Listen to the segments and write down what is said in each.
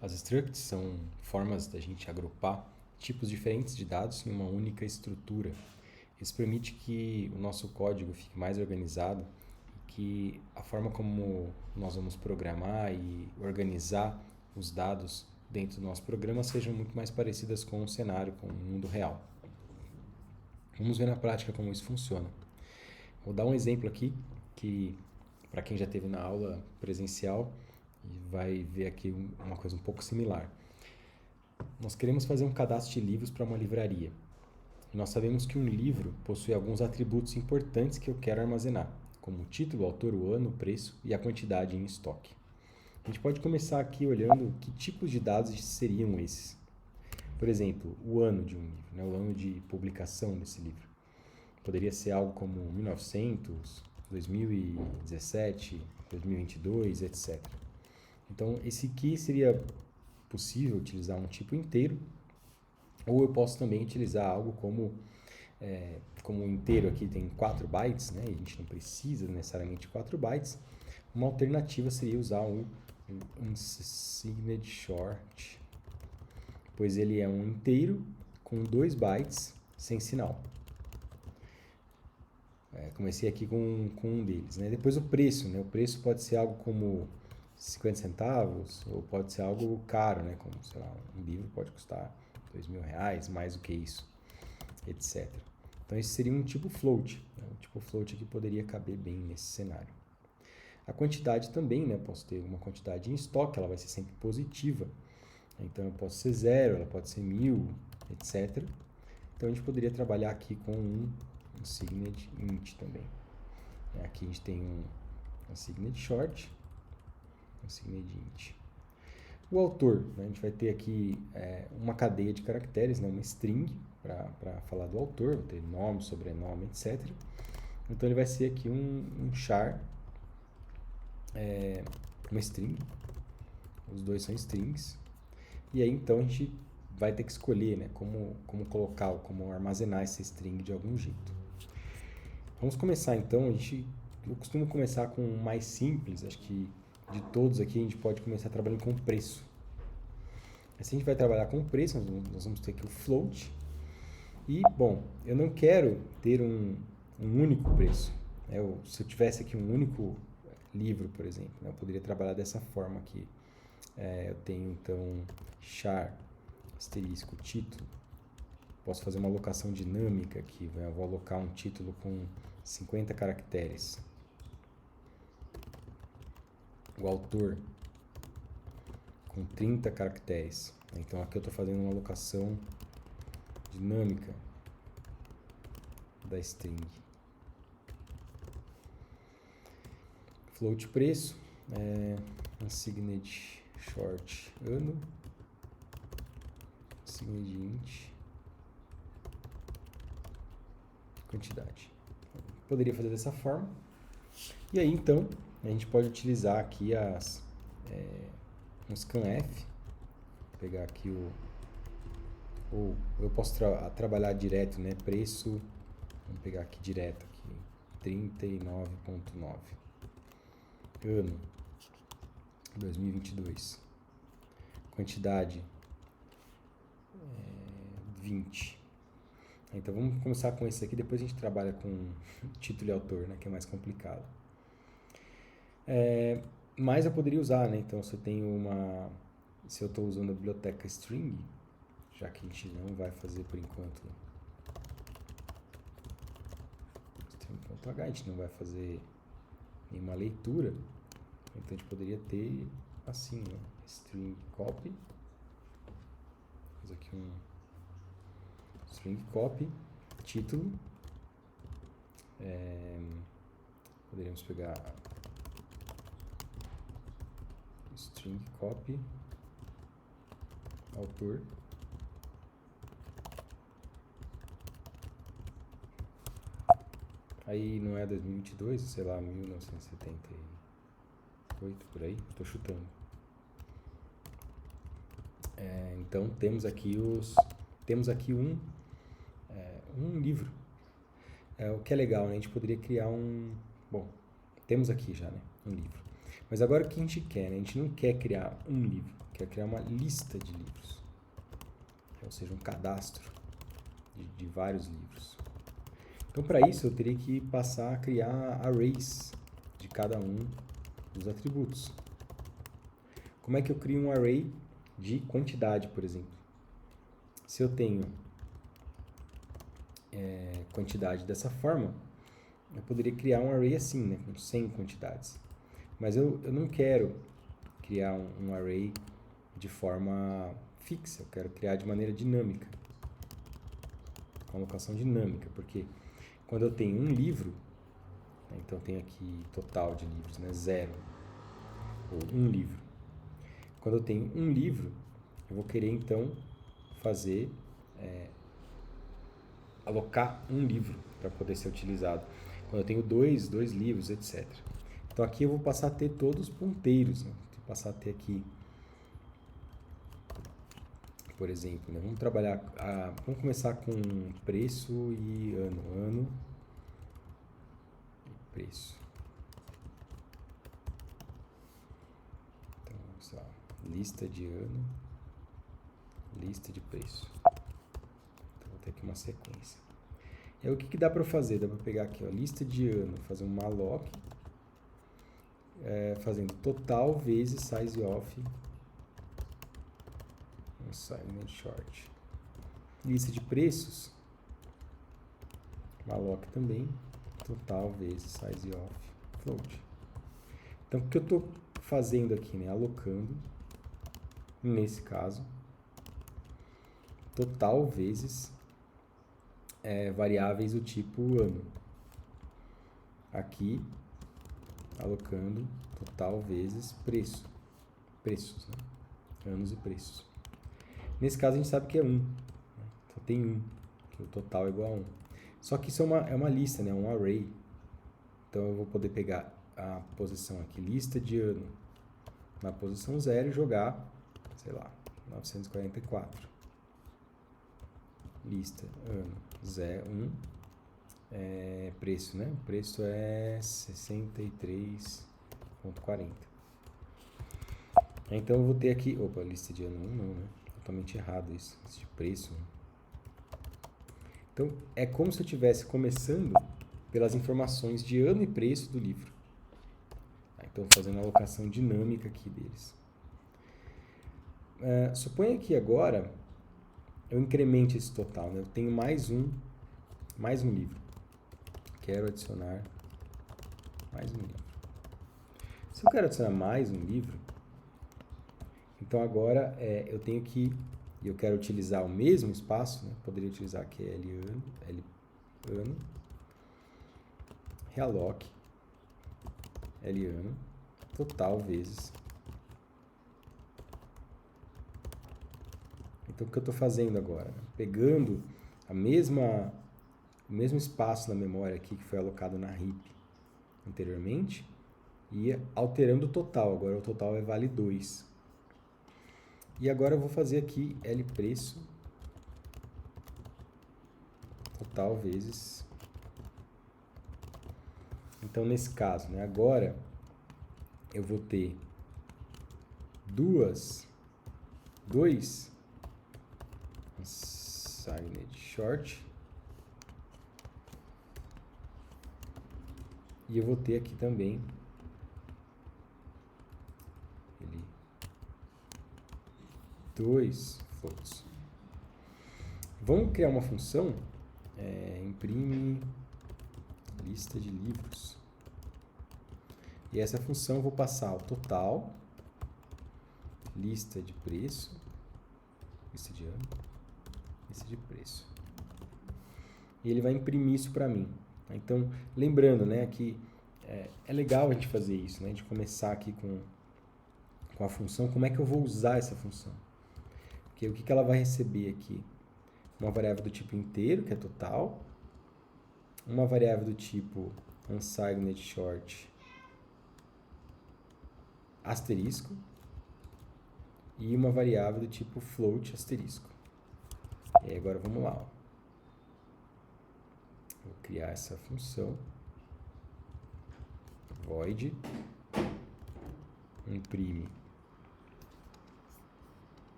As structs são formas da gente agrupar tipos diferentes de dados em uma única estrutura. Isso permite que o nosso código fique mais organizado e que a forma como nós vamos programar e organizar os dados dentro do nosso programa sejam muito mais parecidas com o cenário, com o mundo real. Vamos ver na prática como isso funciona. Vou dar um exemplo aqui que, para quem já esteve na aula presencial, vai ver aqui uma coisa um pouco similar. Nós queremos fazer um cadastro de livros para uma livraria. Nós sabemos que um livro possui alguns atributos importantes que eu quero armazenar, como o título, o autor, o ano, o preço e a quantidade em estoque. A gente pode começar aqui olhando que tipos de dados seriam esses. Por exemplo, o ano de um livro, né? O ano de publicação desse livro. Poderia ser algo como 1900, 2017, 2022, etc. Então, esse aqui seria possível utilizar um tipo inteiro, ou eu posso também utilizar algo como um inteiro aqui tem 4 bytes, né? E a gente não precisa necessariamente de 4 bytes. Uma alternativa seria usar um unsigned short, pois ele é um inteiro com 2 bytes sem sinal. Comecei aqui com um deles, né? Depois o preço, né? O preço pode ser algo como 50 centavos ou pode ser algo caro, né? Como, sei lá, um livro pode custar R$2.000, mais do que isso, etc. Então esse seria um tipo float, né? O tipo float aqui poderia caber bem nesse cenário. A quantidade também, né? Eu posso ter uma quantidade em estoque, ela vai ser sempre positiva. Então eu posso ser 0, ela pode ser 1000, etc. Então a gente poderia trabalhar aqui com um unsigned int também. Aqui a gente tem um unsigned short, unsigned int. O autor, né? A gente vai ter aqui uma cadeia de caracteres, né? Uma string para falar do autor, vai ter nome, sobrenome, etc. Então ele vai ser aqui um char, uma string, os dois são strings, e aí então a gente vai ter que escolher, né, como colocar, como armazenar essa string de algum jeito. Vamos começar então, eu costumo começar com o mais simples, acho que de todos aqui a gente pode começar trabalhando com preço. Assim a gente vai trabalhar com preço, nós vamos ter aqui o float, e bom, eu não quero ter um único preço. Se eu tivesse aqui um único livro, por exemplo, né, eu poderia trabalhar dessa forma aqui. Eu tenho então char asterisco título. Posso fazer uma alocação dinâmica aqui. Eu vou alocar um título com 50 caracteres. O autor com 30 caracteres. Então aqui eu estou fazendo uma alocação dinâmica da string. Float preço, unsigned short ano, unsigned int, quantidade. Poderia fazer dessa forma. E aí então a gente pode utilizar aqui um scanf, pegar aqui ou eu posso trabalhar direto, né? Preço, vamos pegar aqui direto aqui, 39.9. Ano 2022. Quantidade 20. Então vamos começar com esse aqui, depois a gente trabalha com título e autor, né, que é mais complicado. Mas eu poderia usar, né? Então se eu estou usando a biblioteca string, já que a gente não vai fazer por enquanto string.h, a gente não vai fazer nenhuma leitura, então a gente poderia ter assim, né? String copy, vamos aqui um string copy, título, poderíamos pegar string copy, autor, aí não é 2022, sei lá, 1978, por aí, estou chutando. Então temos aqui um livro. O que é legal, né? A gente poderia criar temos aqui já, né? Um livro. Mas agora o que a gente quer, né? A gente não quer criar um livro, quero criar uma lista de livros, ou seja, um cadastro de vários livros. Então, para isso, eu teria que passar a criar arrays de cada um dos atributos. Como é que eu crio um array de quantidade, por exemplo? Se eu tenho quantidade dessa forma, eu poderia criar um array assim, né, com 100 quantidades. Mas eu não quero criar um array de forma fixa, eu quero criar de maneira dinâmica. Alocação dinâmica, porque quando eu tenho um livro, então eu tenho aqui total de livros, né, 0, ou um livro. Quando eu tenho um livro, eu vou querer então fazer, alocar um livro para poder ser utilizado. Quando eu tenho dois livros, etc. Então aqui eu vou passar a ter todos os ponteiros, né? Vou passar a ter aqui, por exemplo, né? Vamos começar com preço e ano e preço. Então, sei lá, lista de ano, lista de preço. Então, vou ter aqui uma sequência. E aí, o que dá para fazer? Dá para pegar aqui, ó, lista de ano, fazer um malloc, fazendo total vezes size of assignment short. Lista de preços, malloc também, total vezes size of float. Então, o que eu estou fazendo aqui, né? Alocando, nesse caso, total vezes variáveis do tipo ano. Aqui, alocando total vezes preços, né? Anos e preços. Nesse caso, a gente sabe que é 1. Né? Só tem 1, que o total é igual a 1. Só que isso é uma lista, né? Um array. Então, eu vou poder pegar a posição aqui, lista de ano, na posição 0 e jogar, sei lá, 944. Lista, ano, 1, preço, né? O preço é 63,40. Então, eu vou ter aqui, lista de ano 1 não, né? Totalmente errado isso, lista de preço. Então, é como se eu estivesse começando pelas informações de ano e preço do livro. Então, fazendo a alocação dinâmica aqui deles. Suponha que agora eu incremente esse total, né? Eu tenho mais um livro. Quero adicionar mais um livro. Se eu quero adicionar mais um livro, então agora eu tenho que, eu quero utilizar o mesmo espaço, né? Poderia utilizar aqui L ano, realloc, L ano, total vezes. Então, o que eu estou fazendo agora? Pegando o mesmo espaço na memória aqui que foi alocado na heap anteriormente e alterando o total. Agora o total vale 2. E agora eu vou fazer aqui L preço total vezes. Então, nesse caso, né, agora eu vou ter dois assigned short e eu vou ter aqui também dois floats. Vamos criar uma função, imprime lista de livros. E essa função eu vou passar o total, lista de preço, lista de ano, lista de preço. E ele vai imprimir isso para mim. Então, lembrando, né, que é legal a gente fazer isso, né, de começar aqui com a função, como é que eu vou usar essa função? Porque o que ela vai receber aqui? Uma variável do tipo inteiro, que é total, uma variável do tipo unsigned short asterisco e uma variável do tipo float asterisco. E aí agora vamos lá. Vou criar essa função void imprime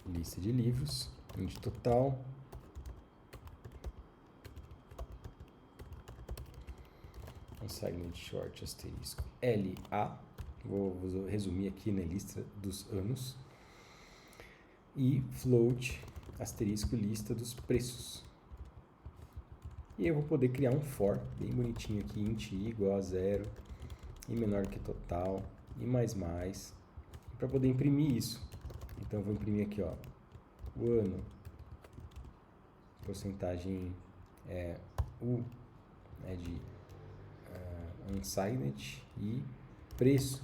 lista de livros, int total, consignment short asterisco LA, vou resumir aqui na lista dos anos, e float asterisco lista dos preços. E eu vou poder criar um for bem bonitinho aqui, int i igual a 0, e menor que total, e mais, para poder imprimir isso. Então eu vou imprimir aqui, ó, o ano, porcentagem U, né, de unsigned, e preço,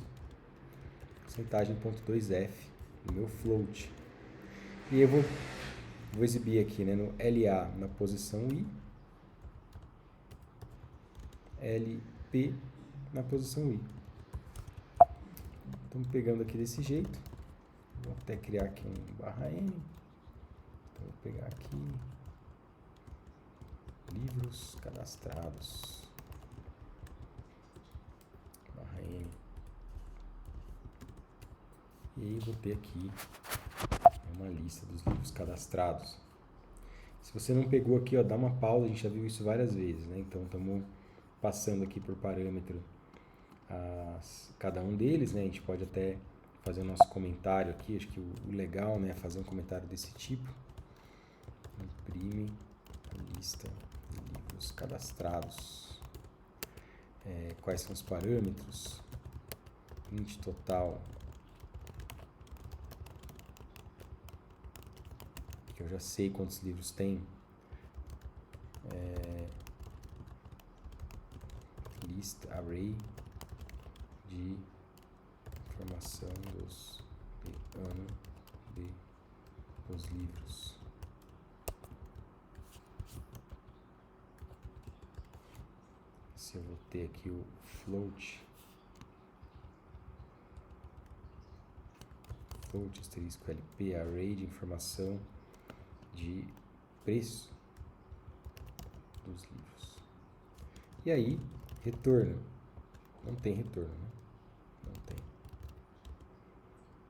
porcentagem .2f, no meu float. E eu vou exibir aqui, né, no LA na posição I, LP na posição I. Estamos pegando aqui desse jeito. Vou até criar aqui um /n. Então, vou pegar aqui livros cadastrados /n. E aí vou ter aqui uma lista dos livros cadastrados. Se você não pegou aqui, ó, dá uma pausa, a gente já viu isso várias vezes, né? Então estamos passando aqui por parâmetro cada um deles, né? A gente pode até fazer o nosso comentário aqui, acho que o legal, né, é fazer um comentário desse tipo. Imprime a lista de livros cadastrados. Quais são os parâmetros? Int total, que eu já sei quantos livros tem. Lista, array de informação de ano dos livros. Se eu vou ter aqui o float asterisco LP, array de informação de preço dos livros. E aí, retorno. Não tem retorno, né? Não tem.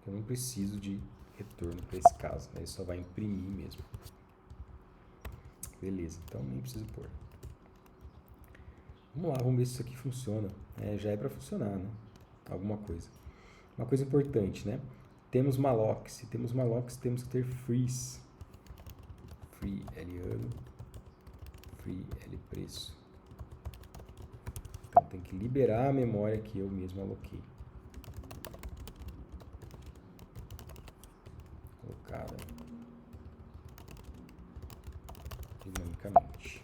Eu não preciso de retorno para esse caso, né? Ele só vai imprimir mesmo. Beleza, então nem preciso pôr. Vamos lá, vamos ver se isso aqui funciona. Já é para funcionar, né? Alguma coisa. Uma coisa importante, né? Temos malloc. Se temos malloc, temos que ter freeze. Free L ano, free L preço. Então tem que liberar a memória que eu mesmo aloquei. Colocada dinamicamente.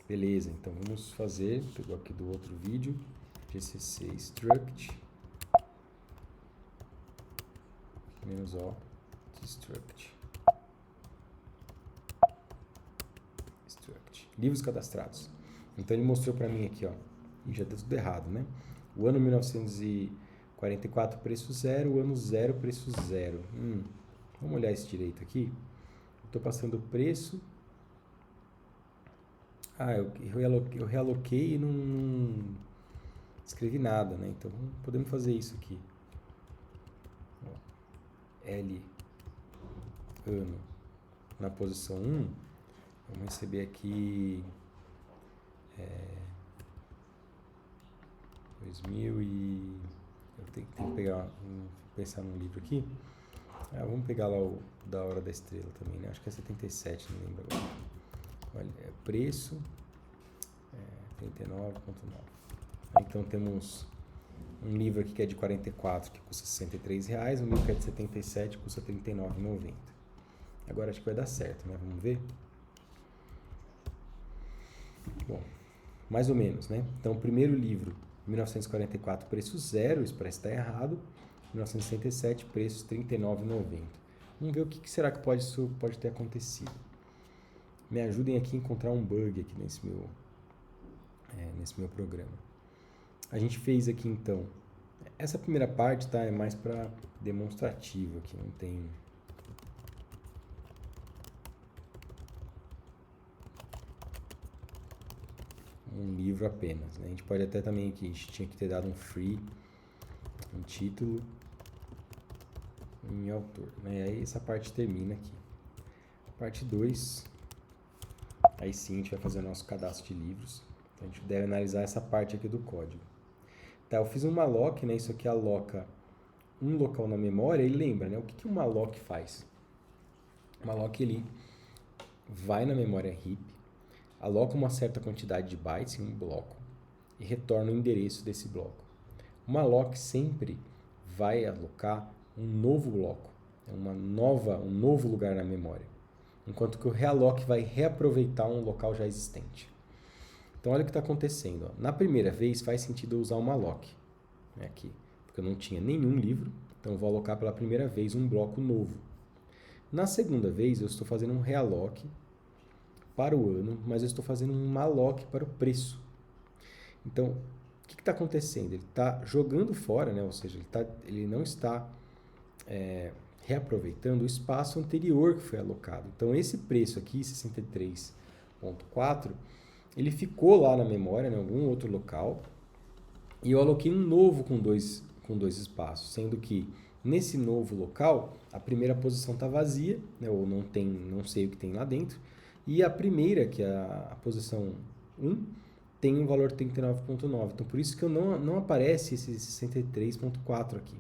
Beleza, então vamos fazer, pegou aqui do outro vídeo, gcc struct -o struct. Livros cadastrados. Então ele mostrou para mim aqui, ó, e já deu tudo errado, né? O ano 1944, preço 0, o ano 0, preço 0. Vamos olhar esse direito aqui. Estou passando o preço. Eu realoquei e não escrevi nada, né? Então podemos fazer isso aqui. L ano na posição 1. Vamos receber aqui 2000 e... Eu tenho que pegar, pensar num livro aqui. Vamos pegar lá o da Hora da Estrela também, né? Acho que é 77, não lembro agora. Olha, preço 39,9. Então temos um livro aqui que é de 44, que custa R$63. Um livro que é de 77, custa R$39,90. Agora acho que vai dar certo, né? Vamos ver? Bom, mais ou menos, né? Então, o primeiro livro, 1944, preço 0, isso parece estar errado. 1967, preço R$39,90. Vamos ver o que será que pode ter acontecido. Me ajudem aqui a encontrar um bug aqui nesse meu programa. A gente fez aqui, então, essa primeira parte, tá? É mais para demonstrativo aqui, não tem... um livro apenas, né? A gente pode até também aqui, a gente tinha que ter dado um free, um título, em autor, né? E aí essa parte termina aqui. Parte 2, aí sim a gente vai fazer o nosso cadastro de livros. Então a gente deve analisar essa parte aqui do código. Tá, eu fiz um malloc, né? Isso aqui aloca um local na memória e lembra, né? O que um malloc faz? O malloc, ele vai na memória heap, aloca uma certa quantidade de bytes em um bloco e retorna o endereço desse bloco. O malloc sempre vai alocar um novo bloco, um novo lugar na memória, enquanto que o realloc vai reaproveitar um local já existente. Então olha o que está acontecendo. Ó. Na primeira vez faz sentido eu usar o malloc, né, aqui, porque eu não tinha nenhum livro, então eu vou alocar pela primeira vez um bloco novo. Na segunda vez eu estou fazendo um realloc para o ano, mas eu estou fazendo um malloc para o preço. Então, o que está acontecendo? Ele está jogando fora, né? Ou seja, ele não está reaproveitando o espaço anterior que foi alocado. Então, esse preço aqui, 63.4, ele ficou lá na memória, em algum outro local, e eu aloquei um novo com dois espaços, sendo que nesse novo local, a primeira posição está vazia, né? Ou não sei o que tem lá dentro, e a primeira, que é a posição 1, tem um valor 39.9. Então, por isso que não aparece esse 63.4 aqui.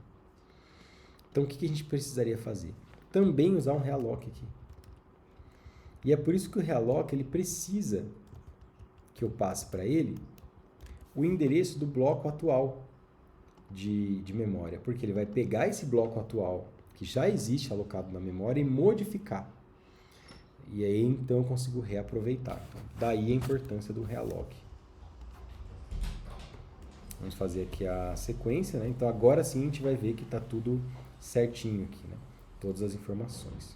Então, o que a gente precisaria fazer? Também usar um realloc aqui. E é por isso que o realloc ele precisa que eu passe para ele o endereço do bloco atual de memória, porque ele vai pegar esse bloco atual que já existe alocado na memória e modificar. E aí, então, eu consigo reaproveitar. Então, daí a importância do realloc. Vamos fazer aqui a sequência, né? Então, agora sim a gente vai ver que está tudo certinho aqui, né? Todas as informações.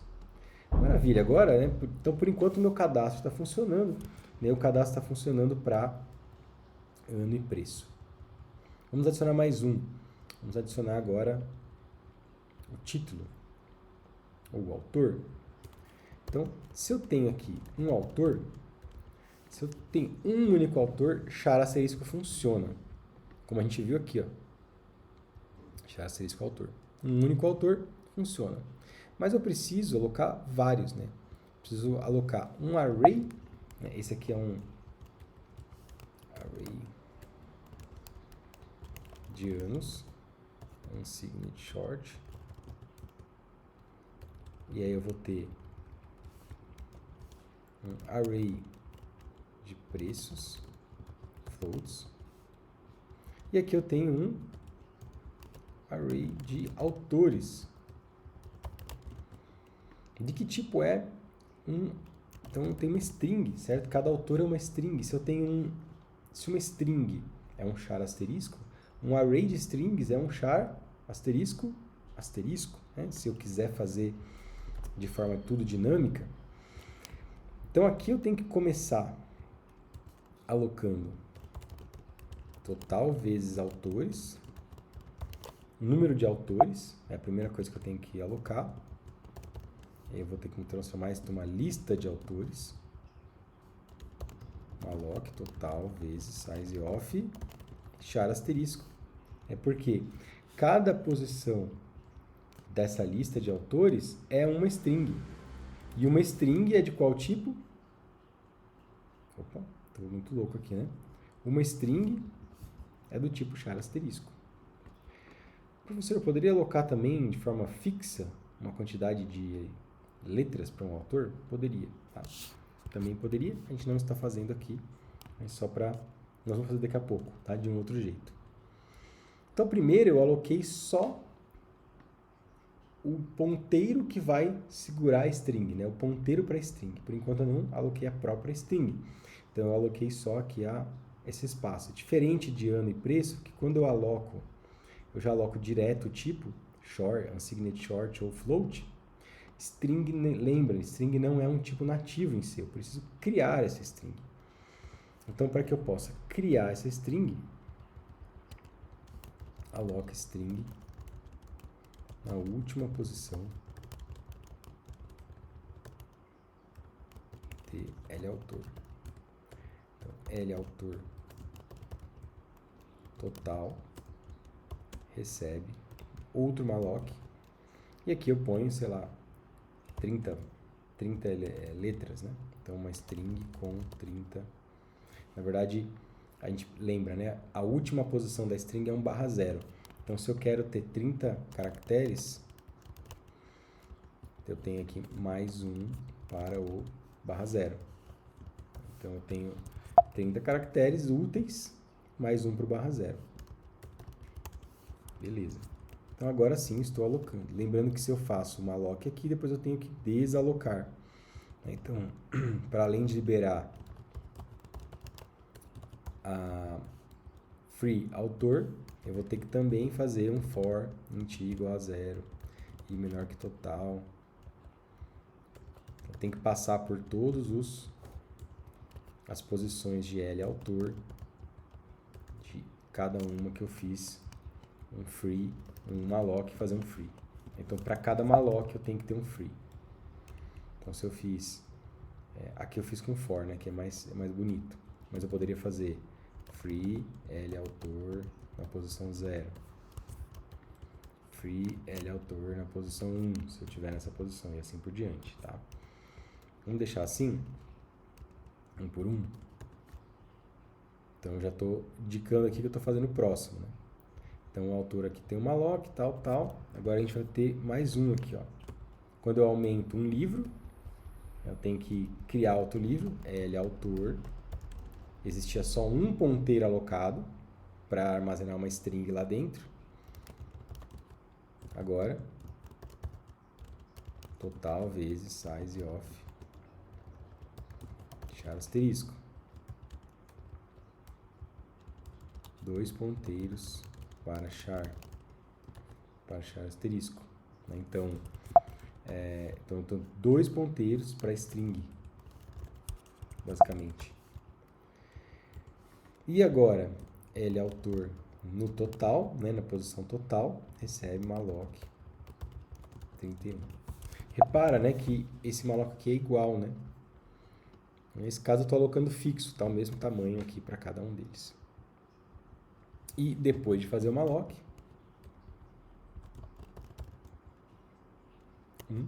Maravilha. Agora, né? Então, por enquanto, o meu cadastro está funcionando. Né? O cadastro está funcionando para ano e preço. Vamos adicionar mais um. Vamos adicionar agora o título, ou o autor. Então, se eu tenho aqui um autor, se eu tenho um único autor, char asterisco funciona. Como a gente viu aqui, ó. Char asterisco autor. Um único autor funciona. Mas eu preciso alocar vários, né? Preciso alocar um array. Né? Esse aqui é um array de anos. Unsigned short. E aí eu vou ter um array de preços, floats. E aqui eu tenho um array de autores. De que tipo é Então eu tenho uma string, certo? Cada autor é uma string. Se uma string é um char asterisco, um array de strings é um char asterisco, asterisco, né? Se eu quiser fazer de forma tudo dinâmica. Então aqui eu tenho que começar alocando total vezes autores, número de autores, é a primeira coisa que eu tenho que alocar. Eu vou ter que me transformar isso numa lista de autores. Malloc total vezes size of char asterisco. É porque cada posição dessa lista de autores é uma string. E uma string é de qual tipo? Opa, estou muito louco aqui, né? Uma string é do tipo char asterisco. Professor, eu poderia alocar também de forma fixa uma quantidade de letras para um autor? Poderia, tá? Também poderia, a gente não está fazendo aqui, mas só para... Nós vamos fazer daqui a pouco, tá? De um outro jeito. Então, primeiro eu aloquei só o ponteiro que vai segurar a string, né? O ponteiro para a string. Por enquanto eu não aloquei a própria string. Então, eu aloquei só aqui esse espaço. Diferente de ano e preço, que quando eu aloco, eu já aloco direto o tipo, short, unsigned short ou float. String, lembra, string não é um tipo nativo em si, eu preciso criar essa string. Então, para que eu possa criar essa string, aloca string na última posição de L-autor. Então, L-autor total recebe outro malloc E aqui eu ponho, sei lá, 30 letras, né? Então, uma string com 30. Na verdade, a gente lembra, né? A última posição da string é um /0. Então, se eu quero ter 30 caracteres, eu tenho aqui mais um para o /0. Então, eu tenho 30 caracteres úteis, mais um para o /0. Beleza. Então, agora sim, estou alocando. Lembrando que se eu faço uma alloc aqui, depois eu tenho que desalocar. Então, para além de liberar a free autor, eu vou ter que também fazer um for int igual a 0 e menor que total. Eu tenho que passar por todos as posições de L autor de cada uma que eu fiz um free, um malloc e fazer um free. Então, para cada malloc eu tenho que ter um free. Então, se eu fiz... aqui eu fiz com for, né, que é mais bonito. Mas eu poderia fazer free L autor na posição 0. Free L autor na posição 1, se eu estiver nessa posição, e assim por diante, tá? Vamos deixar assim, um por um. Então, eu já estou indicando aqui que eu estou fazendo o próximo, né? Então, o autor aqui tem um malloc, tal. Agora, a gente vai ter mais um aqui, ó. Quando eu aumento um livro, eu tenho que criar outro livro, L autor. Existia só um ponteiro alocado para armazenar uma string lá dentro. Agora, total vezes size of char asterisco. 2 ponteiros para char asterisco. Então, eu tenho 2 ponteiros para string, basicamente. E agora, L autor no total, né, na posição total, recebe malloc 31. Repara, né, que esse malloc aqui é igual, né? Nesse caso, eu estou alocando fixo, tá? O mesmo tamanho aqui para cada um deles. E depois de fazer o malloc, eu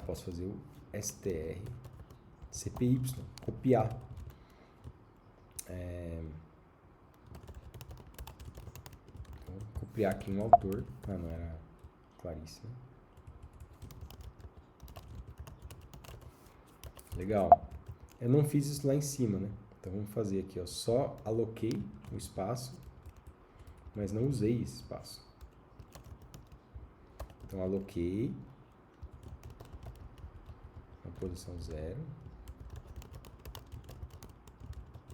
posso fazer o str cpy, copiar. Vou copiar aqui um autor. Não era Clarice, né? Legal. Eu não fiz isso lá em cima, né? Então, vamos fazer aqui, ó. Só aloquei o espaço, mas não usei esse espaço. Então, aloquei na posição 0.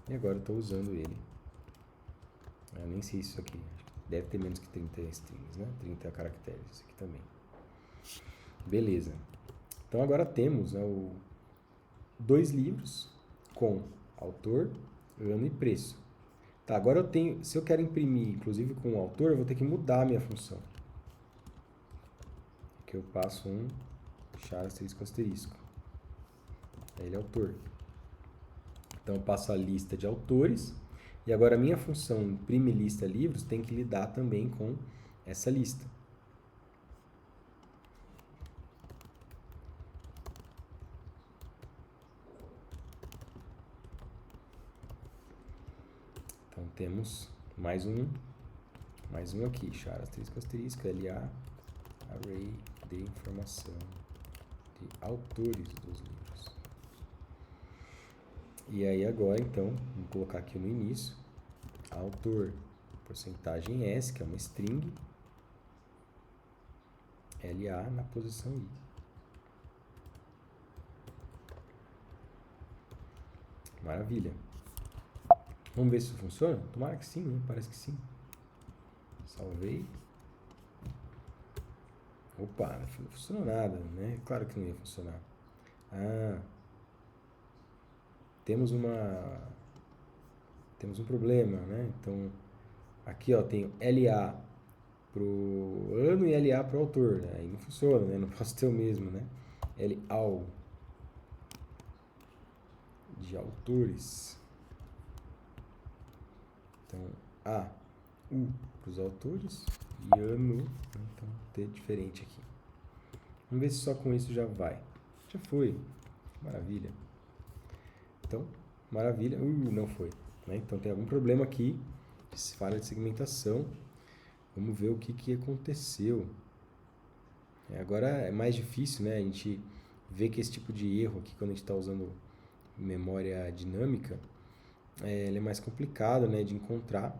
E agora eu estou usando ele. Eu nem sei isso aqui. Deve ter menos que 30 strings, né? 30 caracteres. Isso aqui também. Beleza. Então, agora temos, né, 2 livros com autor, ano e preço. Tá, agora eu tenho... Se eu quero imprimir, inclusive com o autor, eu vou ter que mudar a minha função. Aqui eu passo um char asterisco. Ele é autor. Então, eu passo a lista de autores. E agora a minha função imprime lista livros tem que lidar também com essa lista. Então, temos mais um aqui, char asterisco, LA, array de informação de autores dos livros. E aí agora, então, vamos colocar aqui no início, autor, porcentagem S, que é uma string, LA na posição I. Maravilha. Vamos ver se isso funciona? Tomara que sim, né? Parece que sim. Salvei. Opa, não funcionou nada, né? Claro que não ia funcionar. Temos um problema, né? Então, aqui, ó, tenho LA pro ano e LA pro autor, né? Aí não funciona, né? Não posso ter o mesmo, né? LAU de autores. Então, A, U para os autores e ano, né? Então T diferente aqui. Vamos ver se só com isso já vai. Já foi. Maravilha. Então, maravilha. Não foi. Né? Então tem algum problema aqui. Falha de segmentação. Vamos ver o que aconteceu. Agora é mais difícil, né? A gente vê que esse tipo de erro aqui, quando a gente está usando memória dinâmica, ele é mais complicado, né, de encontrar.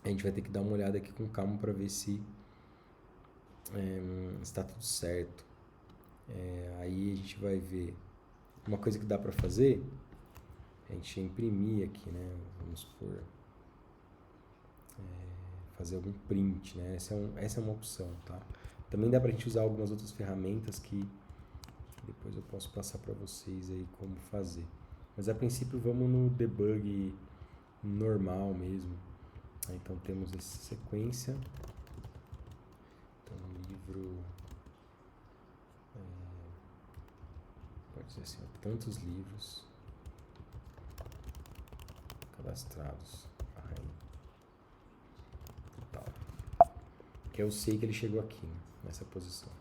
A gente vai ter que dar uma olhada aqui com calma para ver se está tudo certo. Aí a gente vai ver. Uma coisa que dá para fazer, a gente imprimir aqui, né? Vamos por fazer algum print, né? Essa é uma opção, tá? Também dá pra gente usar algumas outras ferramentas que depois eu posso passar para vocês aí como fazer. Mas a princípio vamos no debug normal mesmo. Então temos essa sequência. Então livro... pode dizer assim, tantos livros cadastrados. Total. Que eu sei que ele chegou aqui, né, nessa posição.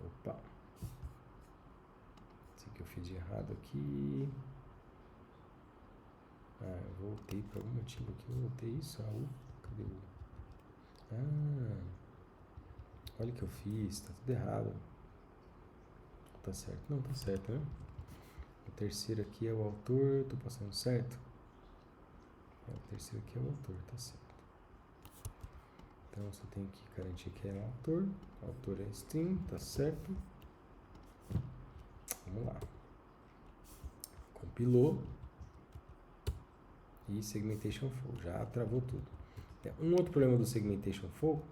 Opa. Sei que eu fiz de errado aqui. Eu voltei por algum motivo aqui. Eu voltei isso. Cadê o... olha o que eu fiz. Tá tudo errado. Tá certo? Não, tá certo, né? O terceiro aqui é o autor. Tô passando certo? O terceiro aqui é o autor, tá certo. Então você tem que garantir que é o autor. O autor é string, tá certo? Vamos lá. Compilou. E segmentation flow. Já travou tudo. Um outro problema do segmentation flow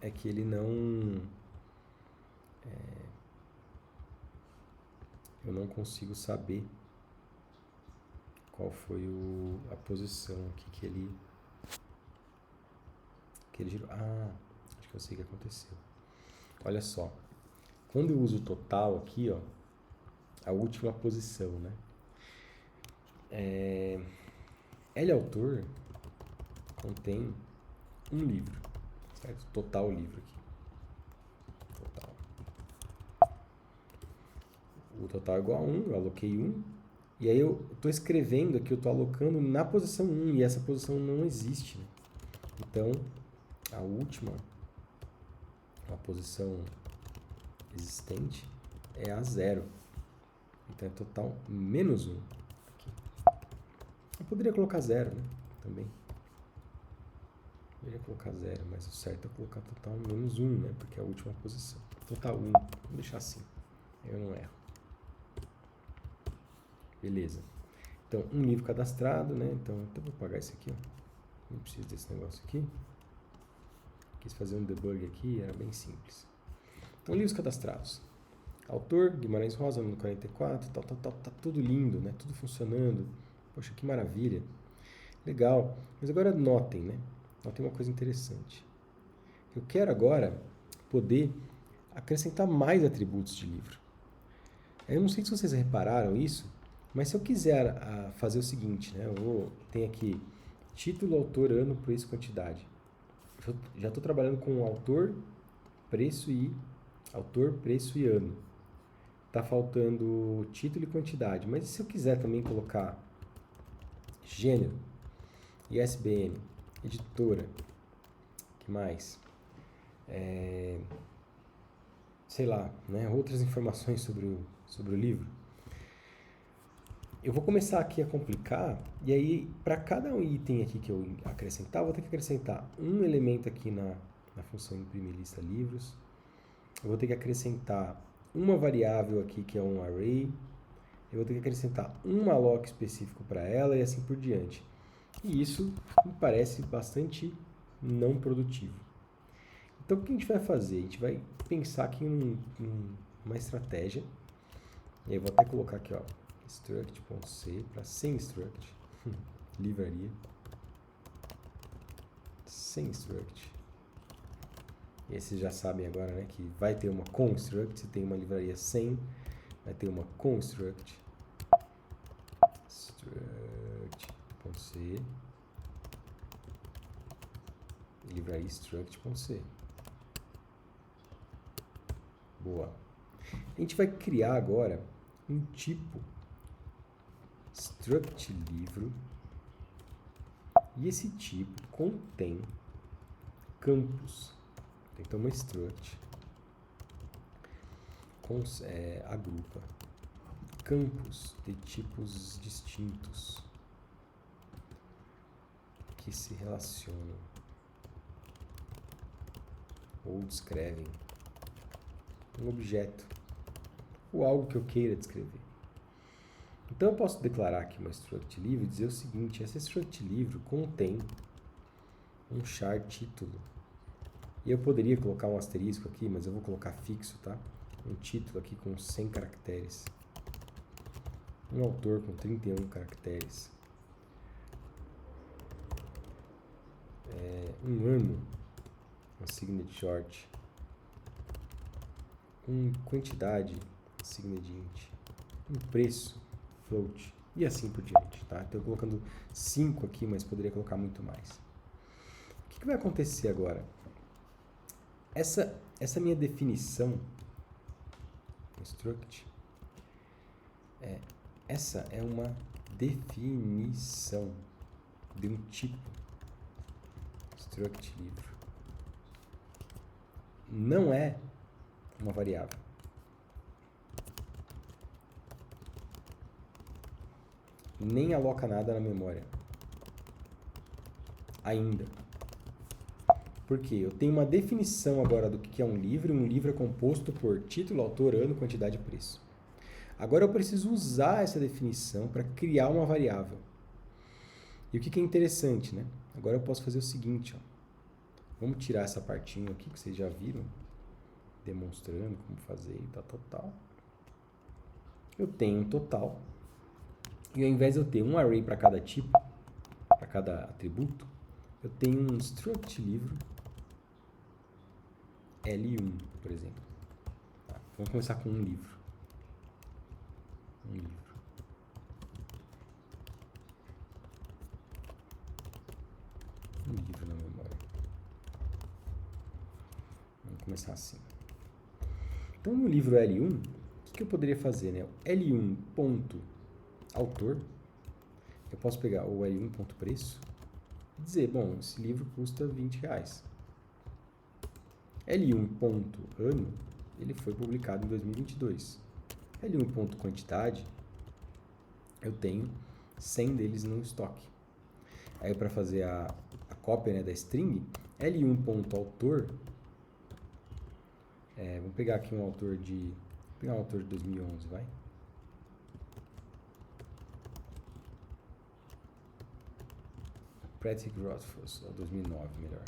é que ele não... eu não consigo saber qual foi a posição aqui que ele girou. Acho que eu sei o que aconteceu. Olha só. Quando eu uso o total aqui, ó, a última posição, né? L autor contém um livro, certo? Total livro aqui. Total. O total é igual a 1, eu aloquei 1. E aí eu estou escrevendo aqui, eu estou alocando na posição 1 e essa posição não existe, né? Então, a última, a posição existente é a 0. Então é total menos 1. Aqui. Eu poderia colocar 0, né? Também. Poderia colocar 0, mas o certo é colocar total menos 1, né? Porque é a última posição. Total 1. Vou deixar assim. Eu não erro. Beleza. Então, um livro cadastrado, né? Então vou apagar isso aqui, ó. Não preciso desse negócio aqui. Quis fazer um debug aqui, era bem simples. Então, livros cadastrados. Autor, Guimarães Rosa, número 44, tá tudo lindo, né? Tudo funcionando. Poxa, que maravilha. Legal. Mas agora notem, né? Notem uma coisa interessante. Eu quero agora poder acrescentar mais atributos de livro. Eu não sei se vocês repararam isso, mas se eu quiser fazer o seguinte, né? Tenho aqui título, autor, ano, preço, quantidade. Já estou trabalhando com autor, preço e ano. Tá faltando título e quantidade. Mas e se eu quiser também colocar gênero, ISBN, editora, que mais? Sei lá, né? Outras informações sobre o livro. Eu vou começar aqui a complicar, e aí, para cada um item aqui que eu acrescentar, eu vou ter que acrescentar um elemento aqui na função imprimir lista livros. Eu vou ter que acrescentar uma variável aqui que é um array. Eu vou ter que acrescentar um malloc específico para ela e assim por diante. E isso me parece bastante não produtivo. Então, o que a gente vai fazer? A gente vai pensar aqui em uma estratégia. E aí eu vou até colocar aqui, ó, struct.c para sem struct, livraria, sem struct. E aí vocês já sabem agora, né, que vai ter uma construct, se tem uma livraria sem, vai ter uma construct, struct.c, livraria struct.c. Boa. A gente vai criar agora um tipo struct livro e esse tipo contém campos. Então, uma struct agrupa campos de tipos distintos que se relacionam ou descrevem um objeto ou algo que eu queira descrever. Então, eu posso declarar aqui uma struct livro e dizer o seguinte: essa struct livro contém um char título. E eu poderia colocar um asterisco aqui, mas eu vou colocar fixo, tá? Um título aqui com 100 caracteres. Um autor com 31 caracteres. Um ano, uma signet short. Quantidade, signet int. Um preço, float. E assim por diante, tá? Estou colocando 5 aqui, mas poderia colocar muito mais. O que vai acontecer agora? Essa minha definição, struct, essa é uma definição de um tipo struct livro. Não é uma variável. Nem aloca nada na memória. Ainda. Por quê? Eu tenho uma definição agora do que é um livro. Um livro é composto por título, autor, ano, quantidade e preço. Agora eu preciso usar essa definição para criar uma variável. E o que é interessante, né? Agora eu posso fazer o seguinte, ó. Vamos tirar essa partinha aqui que vocês já viram, demonstrando como fazer e tal. Eu tenho um total. E ao invés de eu ter um array para cada tipo, para cada atributo, eu tenho um struct livro L1, por exemplo. Tá? Vamos começar com um livro. Um livro na memória. Vamos começar assim. Então, no livro L1, o que eu poderia fazer? Né? L1.autor, eu posso pegar o L1.preço e dizer, bom, esse livro custa R$20. L1.ano, ele foi publicado em 2022. L1.quantidade, eu tenho 100 deles no estoque. Aí, para fazer a cópia, né, da string, L1.autor, vamos pegar aqui um autor de 2011, vai. Patrick Rothfuss, ou 2009, melhor.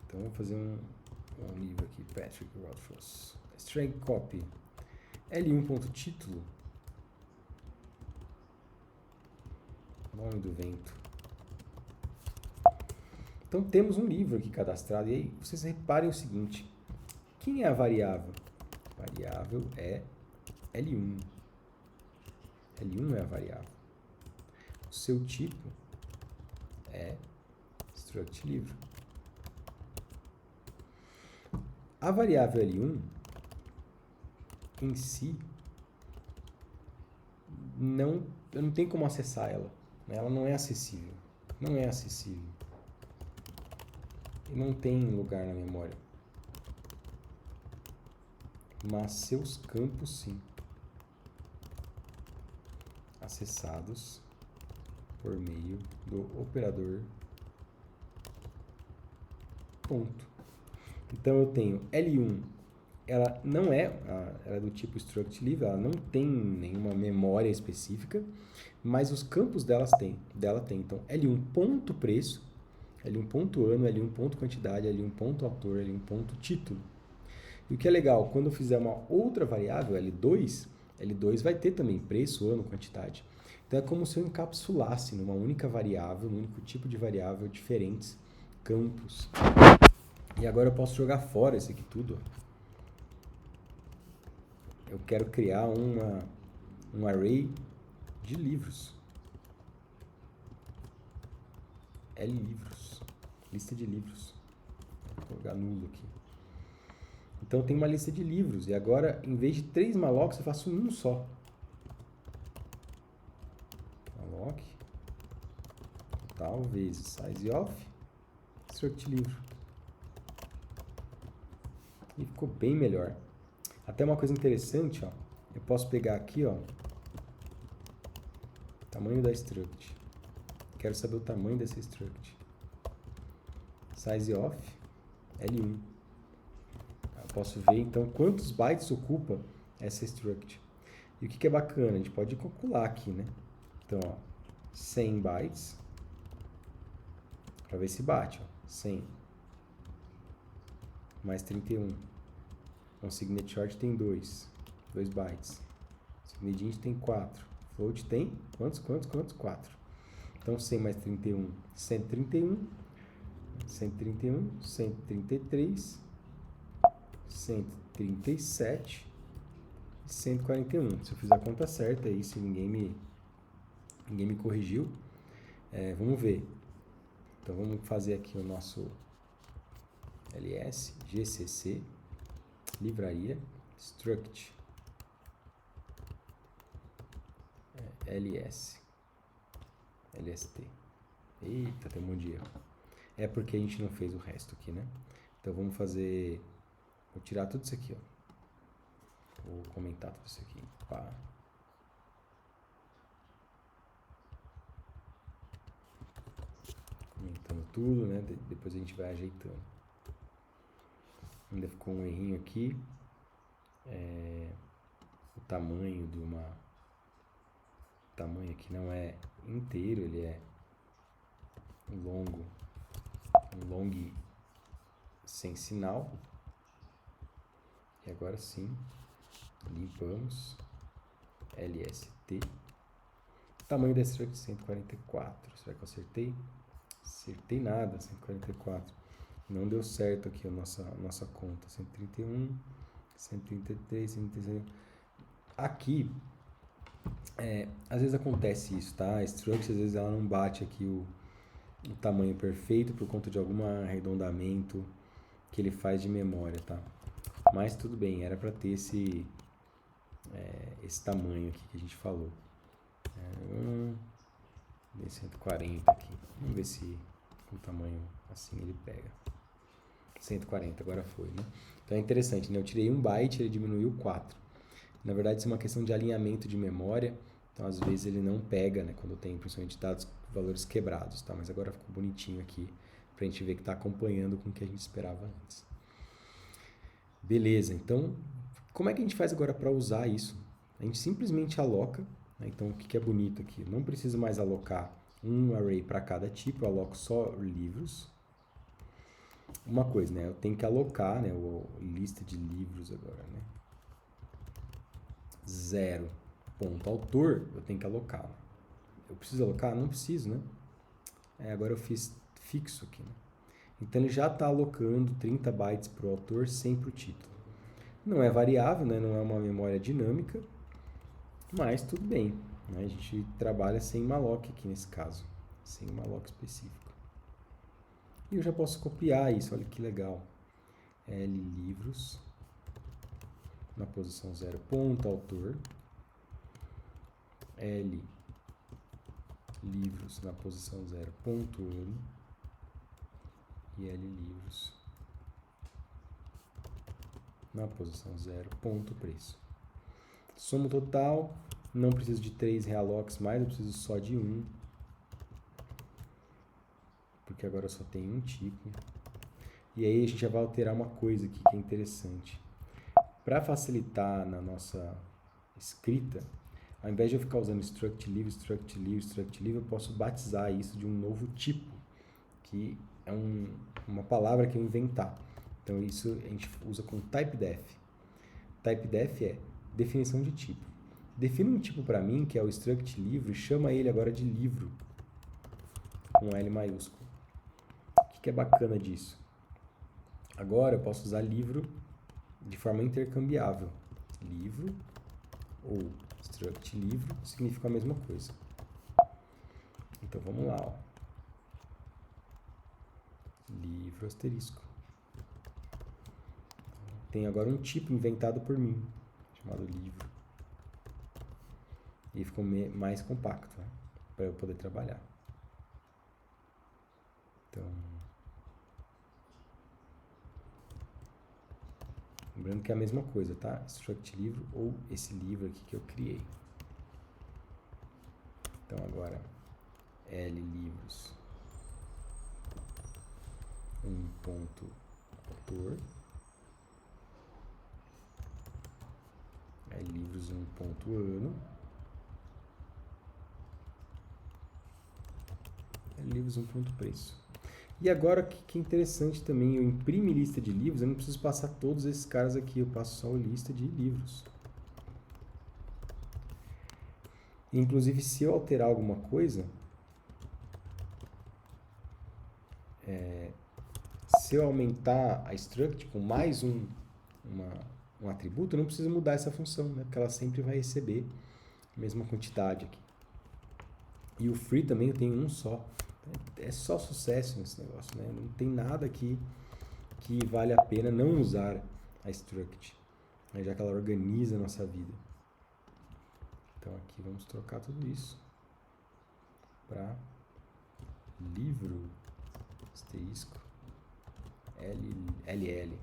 Então, vamos fazer um livro aqui, Patrick Rothfuss. String copy. L1.título. Nome do vento. Então, temos um livro aqui cadastrado. E aí, vocês reparem o seguinte. Quem é a variável? A variável é L1. L1 é a variável. O seu tipo é struct livro. A variável L1 em si, eu não tenho como acessar ela. Ela não é acessível. Não é acessível. E não tem lugar na memória. Mas seus campos, sim. Acessados por meio do operador ponto. Então, eu tenho L1, ela não ela é do tipo struct livre, ela não tem nenhuma memória específica, mas os campos dela tem. Então, L1.preço, L1.ano, L1.quantidade, L1.autor, L1.título. E o que é legal, quando eu fizer uma outra variável, L2 vai ter também preço, ano, quantidade. Então, é como se eu encapsulasse numa única variável, num único tipo de variável, diferentes campos. E agora eu posso jogar fora isso aqui tudo. Eu quero criar um array de livros. Livros. lista de livros. Vou colocar nulo aqui. Então tem uma lista de livros, e agora, em vez de 3 mallocs, eu faço um só. Malloc, total, vezes size of, struct livro. E ficou bem melhor. Até uma coisa interessante, ó, eu posso pegar aqui, ó, tamanho da struct. Quero saber o tamanho dessa struct. Size of, L1. Eu posso ver, então, quantos bytes ocupa essa struct. E o que é bacana? A gente pode calcular aqui, né? Então, ó, 100 bytes, para ver se bate, ó, 100 mais 31. Então, signet short tem 2 bytes. Signet int tem 4. Float tem quantos? 4. Então, 100 mais 31, 131. 131, 133, 137 e 141. Se eu fizer a conta certa aí, se ninguém me corrigiu, vamos ver. Então vamos fazer aqui o nosso ls gcc livraria struct lst. Eita, tem um monte de erro. É porque a gente não fez o resto aqui, né? Então vamos fazer... Vou tirar tudo isso aqui, ó. Vou comentar tudo isso aqui. Pá. Comentando tudo, né? Depois a gente vai ajeitando. Ainda ficou um errinho aqui. O tamanho de uma... O tamanho aqui não é inteiro, ele é um long sem sinal. E agora sim, limpamos lst. Tamanho da struct 144. Será que eu acertei? Acertei nada, 144. Não deu certo aqui a nossa conta. 131, 133, 136. Aqui, às vezes acontece isso, tá? A struct, às vezes ela não bate aqui o tamanho perfeito por conta de algum arredondamento que ele faz de memória, tá? Mas tudo bem, era para ter esse tamanho aqui que a gente falou. 140 aqui. Vamos ver se o tamanho assim ele pega. 140, agora foi, né? Então é interessante, né? Eu tirei 1 byte, ele diminuiu 4. Na verdade, isso é uma questão de alinhamento de memória. Então, às vezes, ele não pega, né? Quando tem, principalmente, dados, valores quebrados, tá? Mas agora ficou bonitinho aqui, pra gente ver que tá acompanhando com o que a gente esperava antes. Beleza, então, como é que a gente faz agora para usar isso? A gente simplesmente aloca, né? Então, o que é bonito aqui? Eu não preciso mais alocar um array para cada tipo, eu aloco só livros. Uma coisa, né? Eu tenho que alocar, né? Lista de livros agora, né? 0 ponto autor, eu tenho que alocar. Eu preciso alocar? Não preciso, né? Agora eu fiz fixo aqui, né? Então ele já está alocando 30 bytes para o autor sem para o título. Não é variável, né? Não é uma memória dinâmica, mas tudo bem, né? A gente trabalha sem malloc aqui nesse caso, sem malloc específico. E eu já posso copiar isso, olha que legal. Livros na posição 0 ponto autor, livros na posição 0 ponto ano e livros na posição 0 ponto preço. Soma total, não preciso de 3 reallocs mais, eu preciso só de 1, porque agora eu só tenho um tipo. E aí a gente já vai alterar uma coisa aqui que é interessante. Para facilitar na nossa escrita, ao invés de eu ficar usando struct livre, struct livre, struct livre, eu posso batizar isso de um novo tipo, que é uma palavra que eu inventar. Então isso a gente usa com typedef. Typedef é definição de tipo. Define um tipo para mim, que é o struct livro, e chama ele agora de livro, com L maiúsculo. O que é bacana disso? Agora eu posso usar livro de forma intercambiável. Livro ou struct livro significa a mesma coisa. Então vamos lá, ó. livro asterisco. Tem agora um tipo inventado por mim, chamado livro. E ficou mais compacto, né? Para eu poder trabalhar. Então, lembrando que é a mesma coisa, tá? Struct livro ou esse livro aqui que eu criei. Então agora, L livros, autor, L livros, ano, L livros, preço. E agora, que interessante também, eu imprimo lista de livros, eu não preciso passar todos esses caras aqui, eu passo só a lista de livros. Inclusive, se eu alterar alguma coisa, se eu aumentar a struct com mais um atributo, eu não preciso mudar essa função, né? Porque ela sempre vai receber a mesma quantidade aqui. E o free também eu tenho um só. É só sucesso nesse negócio, né? Não tem nada aqui que vale a pena não usar a struct, né? Já que ela organiza a nossa vida. Então aqui vamos trocar tudo isso para livro asterisco LL.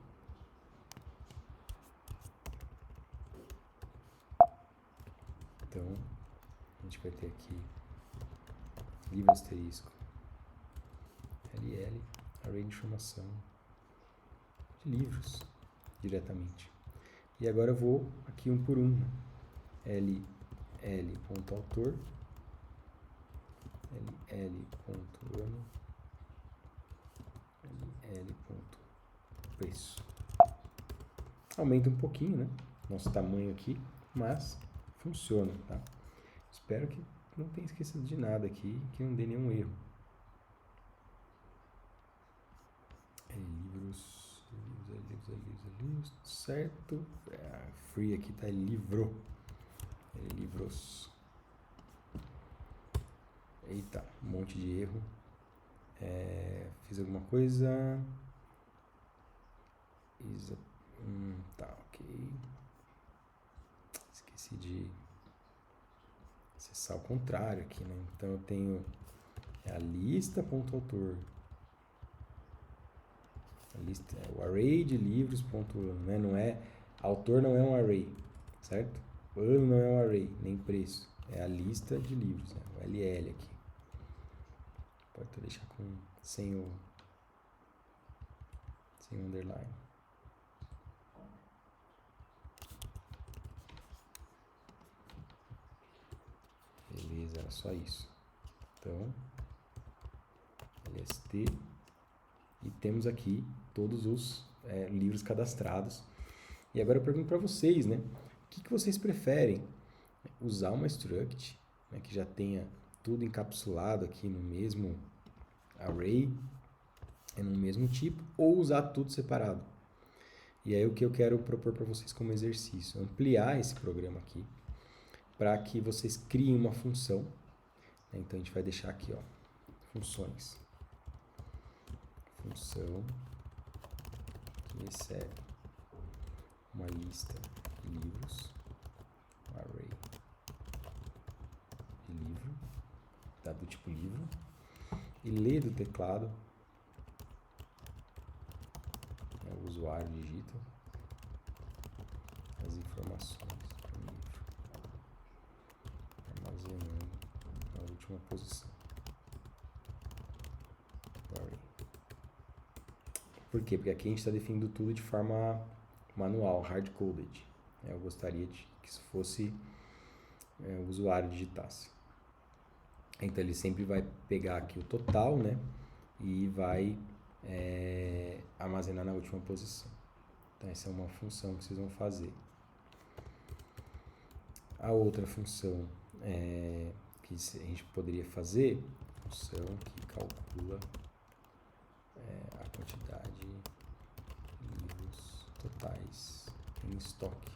Então a gente vai ter aqui livro asterisco LL, array de informação de livros diretamente. E agora eu vou aqui um por um, LL.autor, LL.ano, LL.preço. Aumenta um pouquinho, né? Nosso tamanho aqui, mas funciona, tá? Espero que não tenha esquecido de nada aqui, que não dê nenhum erro. Livros, certo? Free aqui tá livros. Eita, um monte de erro. Fiz alguma coisa. Tá, ok. Esqueci de acessar o contrário aqui, né? Então eu tenho a lista.autor. A lista é o array de livros, né? Não é, autor não é um array, certo? Ano não é um array, nem preço. É a lista de livros, né? O LL aqui. Pode deixar sem o underline. Beleza, era só isso. Então, LST. E temos aqui todos os livros cadastrados. E agora eu pergunto para vocês, né? O que vocês preferem? Usar uma struct, né, que já tenha tudo encapsulado aqui no mesmo array, no mesmo tipo, ou usar tudo separado? E aí o que eu quero propor para vocês como exercício? Ampliar esse programa aqui para que vocês criem uma função. Então a gente vai deixar aqui, ó, funções. Função que recebe uma lista de livros, um array de livro, do tipo livro, e lê do teclado, o usuário digita as informações do livro, armazenando na última posição. Por quê? Porque aqui a gente está definindo tudo de forma manual, hard-coded. Eu gostaria de que isso fosse o usuário digitasse. Então ele sempre vai pegar aqui o total, né? E vai armazenar na última posição. Então essa é uma função que vocês vão fazer. A outra função que a gente poderia fazer, função que calcula a quantidade de livros totais em estoque.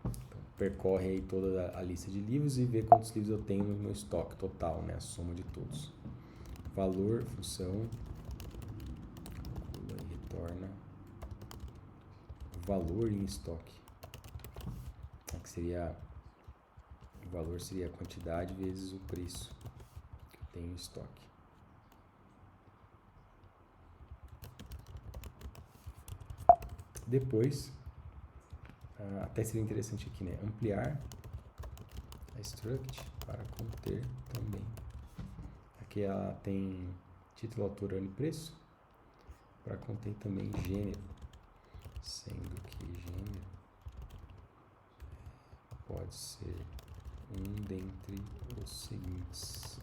Então, percorre aí toda a lista de livros e vê quantos livros eu tenho no meu estoque total, né? A soma de todos. Valor, função torna o valor em estoque. Que seria, o valor seria a quantidade vezes o preço que eu tenho em estoque. Depois, até seria interessante aqui, né? Ampliar a struct para conter também. Aqui ela tem título, autor, ano e preço, para conter também gênero, sendo que gênero pode ser um dentre os seguintes.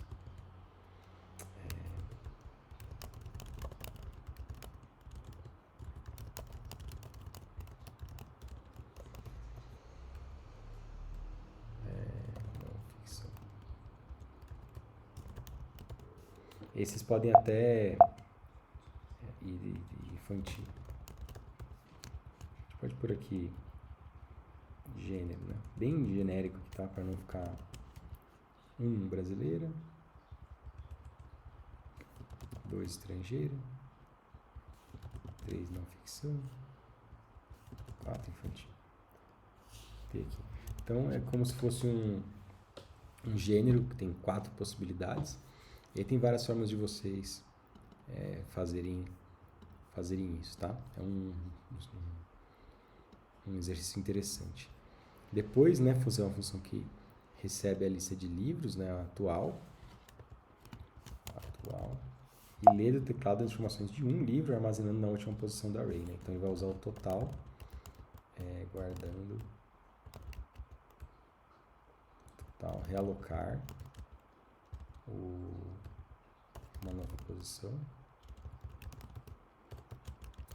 Não ficção. Esses podem até ir infantil. A gente pode pôr aqui gênero, né? Bem genérico que tá, para não ficar brasileira, 2 estrangeira, 3 não ficção, 4 infantil. Tem aqui. Então é como se fosse um gênero que tem 4 possibilidades. E aí tem várias formas de vocês fazerem isso, tá? É um exercício interessante. Depois, né, é uma função que recebe a lista de livros, né, atual, e lê do teclado as informações de um livro, armazenando na última posição do array, né? Então ele vai usar o total, guardando total, realocar uma nova posição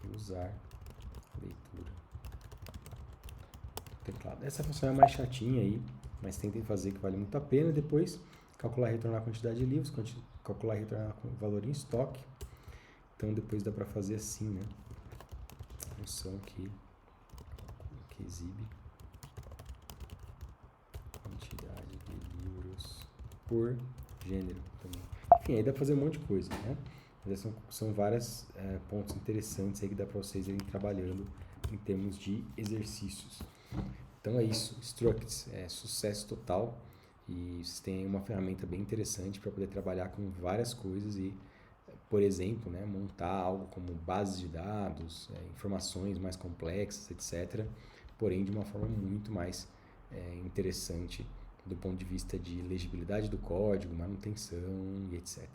e usar leitura do teclado. Essa função é mais chatinha aí, mas tentem fazer, que vale muito a pena. Depois, calcular e retornar a quantidade de livros, calcular e retornar o valor em estoque. Então, depois dá para fazer assim, né? A função que exibe quantidade de livros por gênero também. Enfim, aí dá para fazer um monte de coisa, né? Mas são vários pontos interessantes aí que dá para vocês irem trabalhando em termos de exercícios. Então é isso, Structs é sucesso total e vocês têm uma ferramenta bem interessante para poder trabalhar com várias coisas e, por exemplo, né, montar algo como bases de dados, informações mais complexas, etc. Porém, de uma forma muito mais interessante do ponto de vista de legibilidade do código, manutenção e etc.